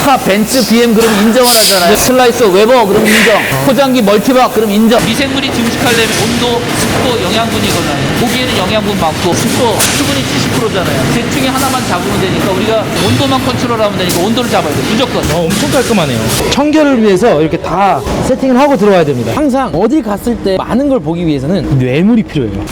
차, 벤츠, BM 그럼 인정 안 하잖아요. 슬라이서, 웨버 그럼 인정. 포장기, 멀티박 그럼 인정. 미생물이 증식하려면 온도, 습도, 영양분이거든요. 고기에는 영양분 많고 습도, 수분이 70%잖아요. 셋 중에 하나만 잡으면 되니까 우리가 온도만 컨트롤하면 되니까 온도를 잡아야 돼. 무조건. 엄청 깔끔하네요. 청결을 위해서 이렇게 다 세팅을 하고 들어와야 됩니다. 항상 어디 갔을 때 많은 걸 보기 위해서는 뇌물이 필요해요.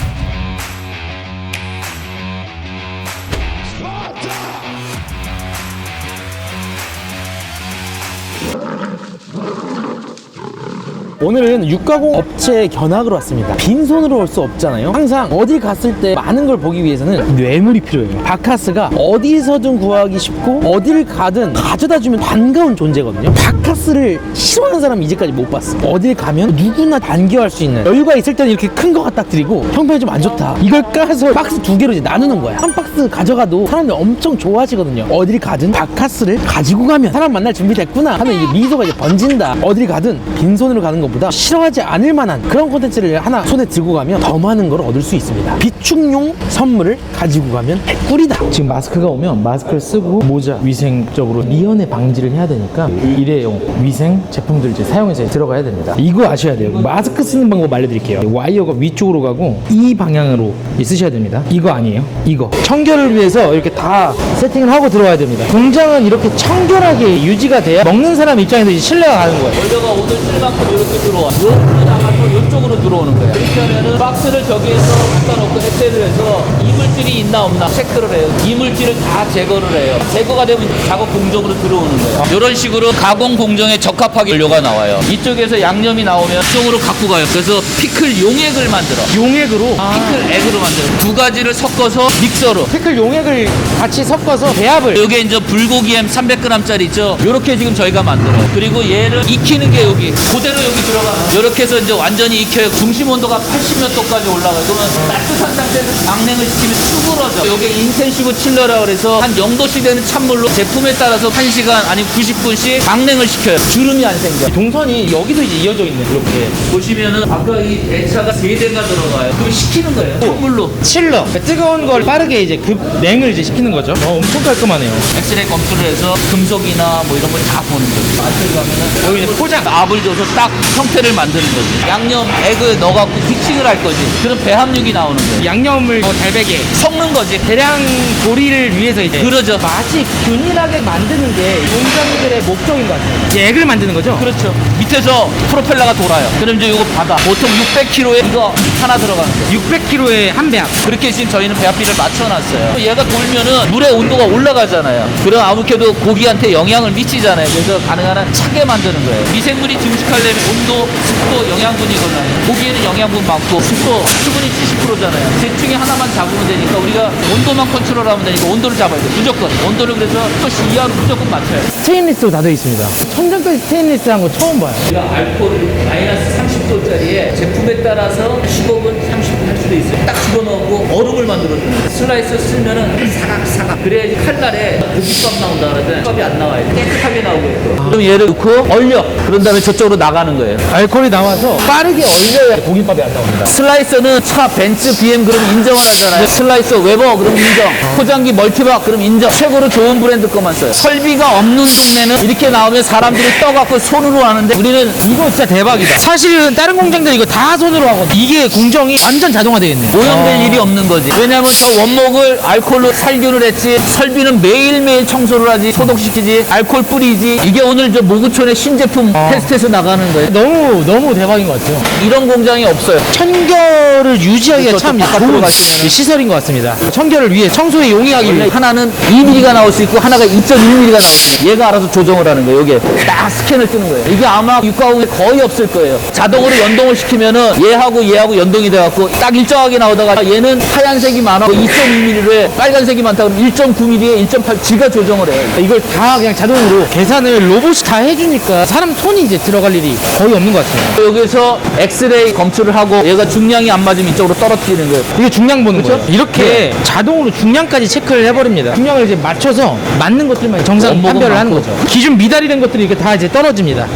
오늘은 육가공 업체 견학으로 왔습니다. 빈손으로 올 수 없잖아요. 항상 어디 갔을 때 많은 걸 보기 위해서는 뇌물이 필요해요. 바카스가 어디서든 구하기 쉽고 어딜 가든 가져다주면 반가운 존재거든요. 바카스를 싫어하는 사람 이제까지 못 봤어. 어딜 가면 누구나 반겨할 수 있는, 여유가 있을 때는 이렇게 큰 거 갖다 드리고 형편이 좀 안 좋다, 이걸 까서 박스 2개로 이제 나누는 거야. 한 박스 가져가도 사람들이 엄청 좋아하시거든요. 어딜 가든 바카스를 가지고 가면 사람 만날 준비 됐구나 하는 이제 미소가 이제 번진다. 어딜 가든 빈손으로 가는 것보다 싫어하지 않을 만한 그런 콘텐츠를 하나 손에 들고 가면 더 많은 걸 얻을 수 있습니다. 비축용 선물을 가지고 가면 꿀이다. 지금 마스크가 오면 마스크를 쓰고 모자, 위생적으로 미연에 방지를 해야 되니까 일회용 위생 제품들 이제 사용해서 들어가야 됩니다. 이거 아셔야 돼요. 마스크 쓰는 방법 알려드릴게요. 와이어가 위쪽으로 가고 이 방향으로 쓰셔야 됩니다. 이거 아니에요. 이거 청결을 위해서 이렇게 다 세팅을 하고 들어와야 됩니다. 공장은 이렇게 청결하게 유지가 돼야 먹는 사람 입장에서 이제 신뢰가 가는 거예요. 원료가 오늘 쓸 만큼 이렇게 들어와. 요쪽으로 나가서 요쪽으로 들어오는 거야. 그렇게 하면은 박스를 저기에서 갖다 놓고 엑셀을 해서 이물질이 있나 없나 체크를 해요. 이물질을 다 제거를 해요. 제거가 되면 작업 공정으로 들어오는 거예요. 이런 식으로 가공 공정에 적합하게 원료가 나와요. 이쪽에서 양념이 나오면 이쪽으로 갖고 가요. 그래서 피클 용액을 만들어. 용액으로 피클 액으로 만들어. 두 가지를 섞어서 믹서로. 피클 용액을 같이 섞어서 배합을. 요게 이제 불고기 햄 300g짜리 있죠? 요렇게 지금 저희가 만들어요. 그리고 얘를 익히는 게 여기 그대로 여기 들어가요. 요렇게 해서 이제 완전히 익혀요. 중심 온도가 80몇 도까지 올라가요. 그러면 따뜻한 상태에서 강냉을 시키면 쭈그러져. 요게 인텐시브 칠러라 그래서 한 0도씩 되는 찬물로 제품에 따라서 1시간 아니면 90분씩 강냉을 시켜요. 주름이 안 생겨. 동선이 여기서 이제 이어져 있네. 이렇게 보시면은 아까 이 대차가 3대가 들어가요. 그럼 식히는 거예요. 찬물로. 칠러. 뜨거운 걸 빠르게 이제 냉을 이제 시키는 거죠. 엄청 깔끔하네요. 엑스레이 검수를 해서 금속이나 뭐 이런 걸 다 보는 거죠. 마트를 가면은 여기 이제 포장. 압을 줘서 딱 형태를 만드는 거지. 양념 액을 넣어갖고 픽싱을 할 거지. 그럼 배합육이 나오는 거예요. 양념을 달백에 섞는 거지. 대량 조리를 위해서 이제 그러죠. 맛이 균일하게 만드는 게 공장들의 목적인 것 같아요. 이제 액을 만드는 거죠? 그렇죠. 밑에서 프로펠러가 돌아요. 그럼 이제 이거 받아. 보통 600kg에 이거 하나 들어가는 거예요. 600kg에 한 배합. 그렇게 지금 저희는 배합비를 맞춰놨어요. 얘가 돌면은 물의 온도가 올라가잖아요. 그럼 아무래도 고기한테 영향을 미치잖아요. 그래서 가능한 한 차게 만드는 거예요. 미생물이 증식하려면 온도, 습도, 영양분이거든요. 고기에는 영양분 많고 습도, 수분이 70%잖아요. 셋 중에 하나만 잡으면 되니까 우리가 온도만 컨트롤하면 되니까 온도를 잡아야 돼. 무조건. 온도를 그래서 10도 이하로 무조건 맞춰요. 스테인리스로 다 되어 있습니다. 천장까지 스테인리스 한 거 처음 봐요. 우리가 알코올 마이너스 30도짜리에 제품에 따라서 15분, 30분 할 수도 있어요. 딱 집어넣고 얼음을 만들어주는 거예요. 슬라이서 쓰면은 사각. 그래야지 칼날에 고깃밥 나온다 그러는데 고깃밥이 안 나와요. 깨끗하게 나오고. 그럼 얘를 넣고 얼려. 그런 다음에 저쪽으로 나가는 거예요. 알코올이 나와서 빠르게 얼려야 고깃밥이 안 나옵니다. 슬라이서는 차, 벤츠, BM 그럼 인정을 하잖아요. 슬라이서, 웨버 그럼 인정. 포장기, 멀티박 그럼 인정. 최고로 좋은 브랜드 거만 써요. 설비가 없는 동네는 이렇게 나오면 사람들이 떠갖고 손으로 하는데 우리는 이거 진짜 대박이다. 사실은 다른 공장들 이거 다 손으로 하거든. 이게 공정이 완전 자동화되어 있네요. 오염될 일이 없는 거지. 왜냐면 저 원목을 알코올로 살균을 했지. 설비는 매일매일 청소를 하지. 소독시키지. 알코올 뿌리지. 이게 오늘 저 모구촌의 신제품 테스트에서 나가는 거예요. 너무 대박인 것 같아요. 이런 공장이 없어요. 청결을 유지하기가 참 바깥으로 좋은 가시면은. 시설인 것 같습니다. 청결을 위해, 청소에 용이하기 원래 위해. 하나는 2mm가 나올 수 있고 하나가 2.1mm가 나올 수 있어요. 얘가 알아서 조정을 하는 거예요. 이게 딱 스캔을 뜨는 거예요. 이게 아마 육가공에 거의 없을 거예요. 자동으로 연동을 시키면은 얘하고 연동이 돼갖고 딱 일정하게 나오다가 얘는 하얀색이 많아 2.2mm에 빨간색이 많다 그러면 1.9mm에 1.8 지가 조정을 해요. 이걸 다 그냥 자동으로 계산을 로봇이 다 해주니까 사람 손이 이제 들어갈 일이 거의 없는 것 같아요. 여기서 엑스레이 검출을 하고 얘가 중량이 안 맞으면 이쪽으로 떨어뜨리는 거예요. 이게 중량 보는 그쵸? 거예요. 이렇게 자동으로 중량까지 체크를 해버립니다. 중량을 이제 맞춰서 맞는 것들만 정상 원목은 판별을 하는 많고. 거죠. 기준 미달이된 것들이 이렇게 다 이제 떨어집니다.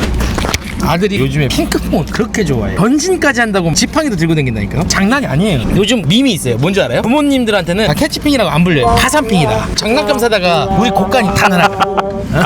아들이 요즘에 핑크퐁을 그렇게 좋아해요. 변신까지 한다고 지팡이도 들고 다닌다니까요. 장난이 아니에요. 요즘 밈이 있어요. 뭔지 알아요? 부모님들한테는 캐치핑이라고 안 불려요. 가산핑이다. 장난감 사다가 우리 곡간이 다 날아.